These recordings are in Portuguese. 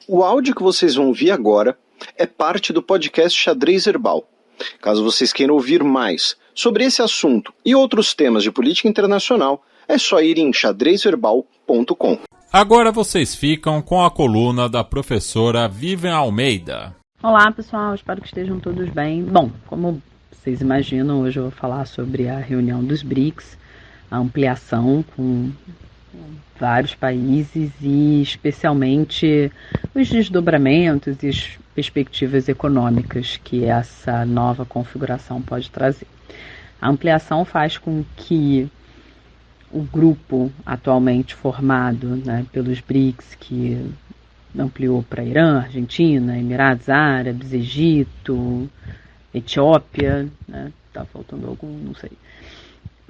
O áudio que vocês vão ouvir agora é parte do podcast Xadrez Herbal. Caso vocês queiram ouvir mais sobre esse assunto e outros temas de política internacional, é só ir em xadrezherbal.com. Agora vocês ficam com a coluna da professora Vivian Almeida. Olá pessoal, espero que estejam todos bem. Bom, como vocês imaginam, hoje eu vou falar sobre a reunião dos BRICS, a ampliação com vários países e especialmente os desdobramentos e as perspectivas econômicas que essa nova configuração pode trazer. A ampliação faz com que o grupo atualmente formado, né, pelos BRICS, que ampliou para Irã, Argentina, Emirados Árabes, Egito, Etiópia, né, tá faltando algum, não sei,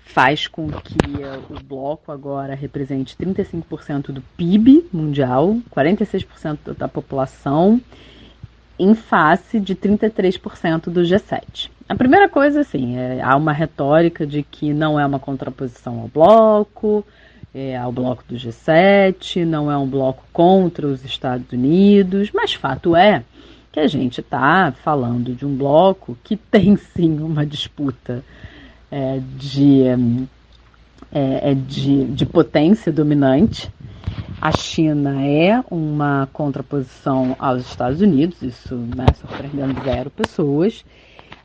faz com que o bloco agora represente 35% do PIB mundial, 46% da população, em face de 33% do G7. A primeira coisa, assim, há uma retórica de que não é uma contraposição ao bloco do G7, não é um bloco contra os Estados Unidos, mas fato é que a gente está falando de um bloco que tem sim uma disputa de potência dominante. A China é uma contraposição aos Estados Unidos, isso, né, surpreendendo 0 pessoas.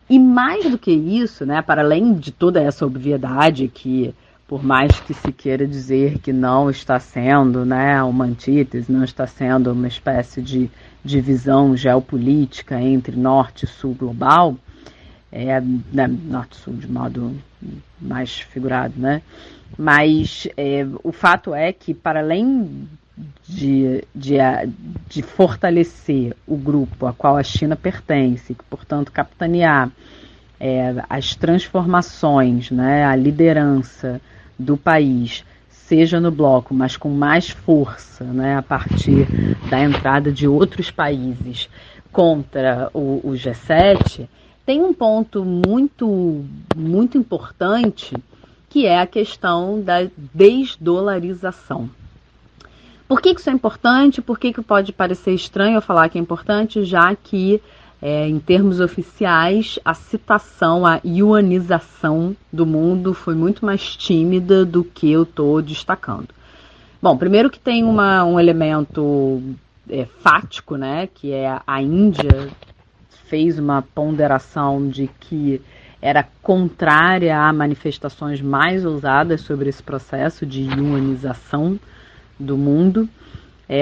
E mais do que isso, né, para além de toda essa obviedade que, por mais que se queira dizer que não está sendo, né, uma antítese, não está sendo uma espécie de divisão geopolítica entre norte e sul global, né, norte e sul de modo mais figurado, né? Mas o fato é que, para além de fortalecer o grupo a qual a China pertence, que, portanto, capitanear as transformações, né, a liderança do país, seja no bloco, mas com mais força, né, a partir da entrada de outros países contra o G7, tem um ponto muito, muito importante, que é a questão da desdolarização. Por que isso é importante? Por que pode parecer estranho eu falar que é importante, já que, em termos oficiais, a citação, a iuanização do mundo foi muito mais tímida do que eu estou destacando. Bom, primeiro que tem um elemento fático, né, que é a Índia fez uma ponderação de que era contrária a manifestações mais ousadas sobre esse processo de iuanização do mundo.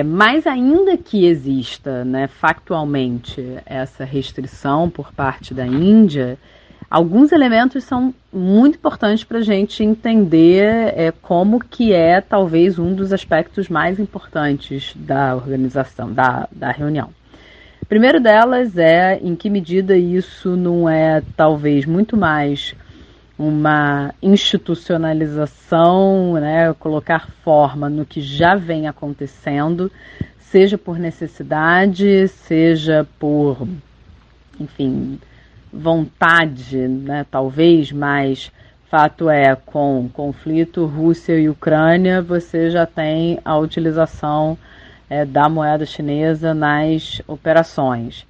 Mas ainda que exista, né, factualmente essa restrição por parte da Índia, alguns elementos são muito importantes para a gente entender como que é talvez um dos aspectos mais importantes da organização, da reunião. O primeiro delas é em que medida isso não é talvez muito mais uma institucionalização, né, colocar forma no que já vem acontecendo, seja por necessidade, seja por, enfim, vontade, né, talvez, mas fato é, com o conflito Rússia e Ucrânia, você já tem a utilização da moeda chinesa nas operações.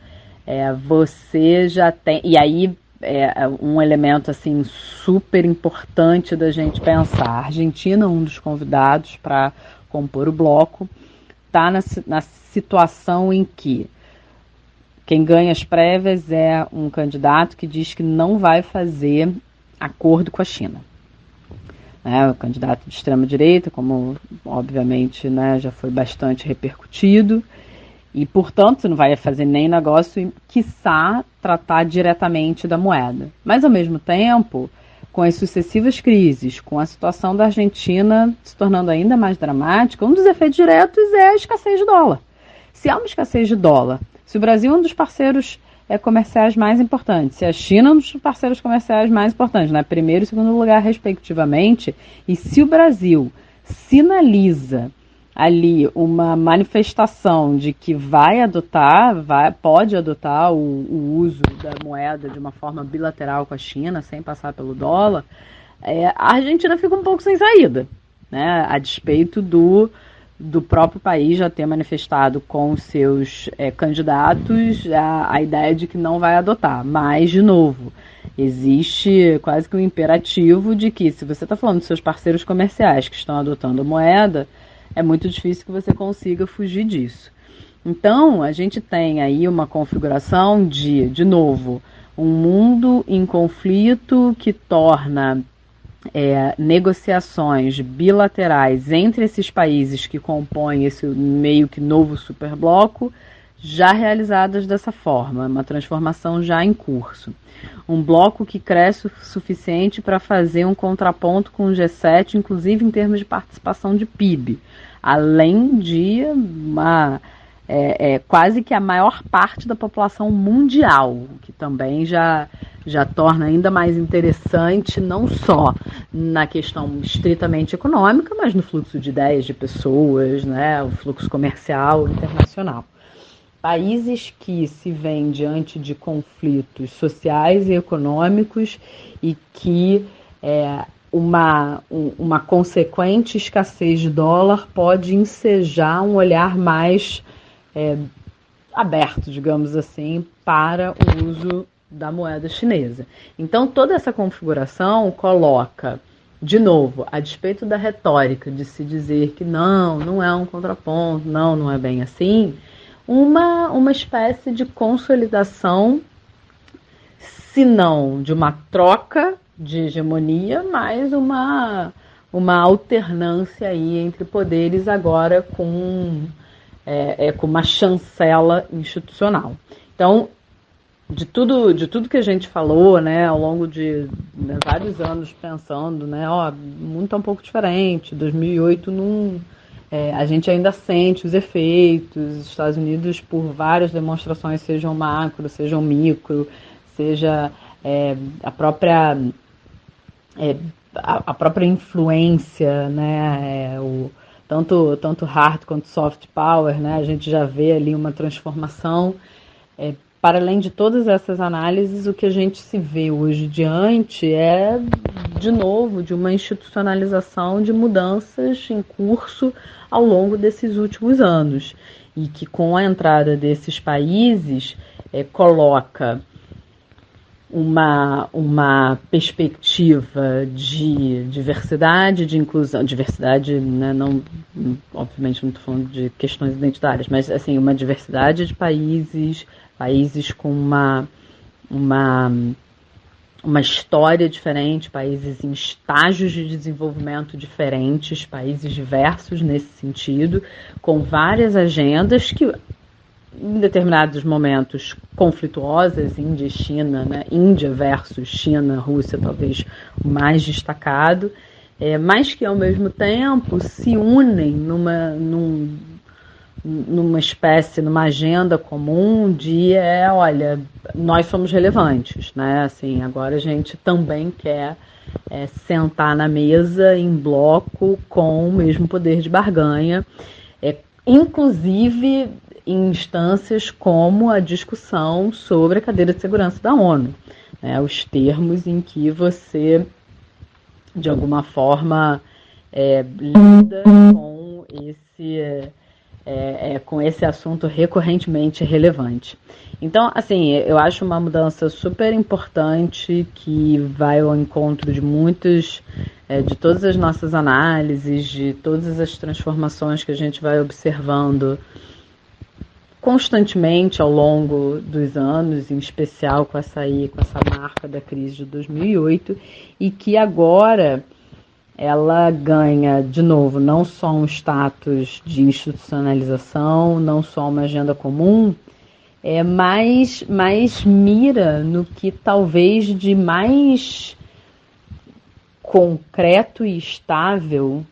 Você já tem, e aí um elemento assim super importante da gente pensar. A Argentina, um dos convidados para compor o bloco, está na situação em que quem ganha as prévias é um candidato que diz que não vai fazer acordo com a China. O candidato de extrema-direita, como obviamente, né, já foi bastante repercutido, e, portanto, você não vai fazer nem negócio e, quiçá, tratar diretamente da moeda. Mas, ao mesmo tempo, com as sucessivas crises, com a situação da Argentina se tornando ainda mais dramática, um dos efeitos diretos é a escassez de dólar. Se há uma escassez de dólar, se o Brasil é um dos parceiros comerciais mais importantes, se a China é um dos parceiros comerciais mais importantes, né, primeiro e segundo lugar, respectivamente, e se o Brasil sinaliza ali uma manifestação de que pode adotar o uso da moeda de uma forma bilateral com a China, sem passar pelo dólar, a Argentina fica um pouco sem saída, né, a despeito do próprio país já ter manifestado com os seus candidatos a ideia de que não vai adotar. Mas, de novo, existe quase que um imperativo de que, se você está falando dos seus parceiros comerciais que estão adotando a moeda, é muito difícil que você consiga fugir disso. Então, a gente tem aí uma configuração de novo, um mundo em conflito que torna negociações bilaterais entre esses países que compõem esse meio que novo superbloco já realizadas dessa forma, uma transformação já em curso. Um bloco que cresce o suficiente para fazer um contraponto com o G7, inclusive em termos de participação de PIB, além de quase que a maior parte da população mundial, que também já torna ainda mais interessante, não só na questão estritamente econômica, mas no fluxo de ideias de pessoas, né, o fluxo comercial internacional. Países que se veem diante de conflitos sociais e econômicos e que uma consequente escassez de dólar pode ensejar um olhar mais aberto, digamos assim, para o uso da moeda chinesa. Então, toda essa configuração coloca, de novo, a despeito da retórica de se dizer que não é um contraponto, não é bem assim, uma espécie de consolidação, se não de uma troca de hegemonia, mas uma alternância aí entre poderes agora com uma chancela institucional. Então, de tudo que a gente falou, né, ao longo de vários anos pensando, né, o mundo está um pouco diferente, 2008 a gente ainda sente os efeitos, os Estados Unidos, por várias demonstrações, sejam macro, sejam micro, seja a própria influência, né, tanto hard quanto soft power, né, a gente já vê ali uma transformação. Para além de todas essas análises, o que a gente se vê hoje diante é, de novo, de uma institucionalização de mudanças em curso ao longo desses últimos anos. E que, com a entrada desses países, coloca uma perspectiva de diversidade, de inclusão, diversidade, né, não, obviamente não estou falando de questões identitárias, mas assim, uma diversidade de países com uma história diferente, países em estágios de desenvolvimento diferentes, países diversos nesse sentido, com várias agendas que, em determinados momentos conflituosas, Índia e China, né? Índia versus China, Rússia, talvez o mais destacado, mas que ao mesmo tempo se unem numa espécie, numa agenda comum de, olha, nós somos relevantes, né? Assim, agora a gente também quer sentar na mesa em bloco com o mesmo poder de barganha, inclusive em instâncias como a discussão sobre a cadeira de segurança da ONU, né? Os termos em que você, de alguma forma, lida com esse assunto recorrentemente relevante. Então, assim, eu acho uma mudança super importante que vai ao encontro de de todas as nossas análises, de todas as transformações que a gente vai observando constantemente ao longo dos anos, em especial com essa marca da crise de 2008, e que agora ela ganha, de novo, não só um status de institucionalização, não só uma agenda comum, mas mira no que talvez de mais concreto e estável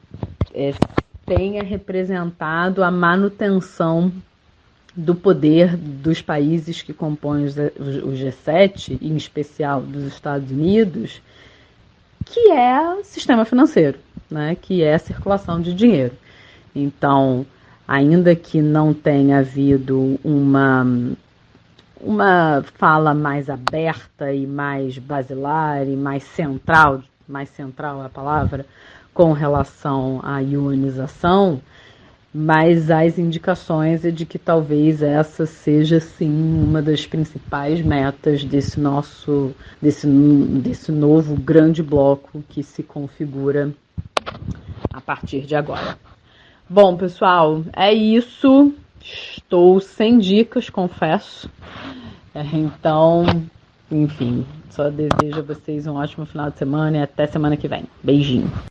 tenha representado a manutenção do poder dos países que compõem o G7, em especial dos Estados Unidos, que é o sistema financeiro, né? Que é a circulação de dinheiro. Então, ainda que não tenha havido uma fala mais aberta e mais basilar e mais central é a palavra, com relação à ionização, mas as indicações é de que talvez essa seja sim uma das principais metas desse novo grande bloco que se configura a partir de agora. Bom, pessoal, é isso. Estou sem dicas, confesso. Então, enfim, só desejo a vocês um ótimo final de semana e até semana que vem. Beijinho.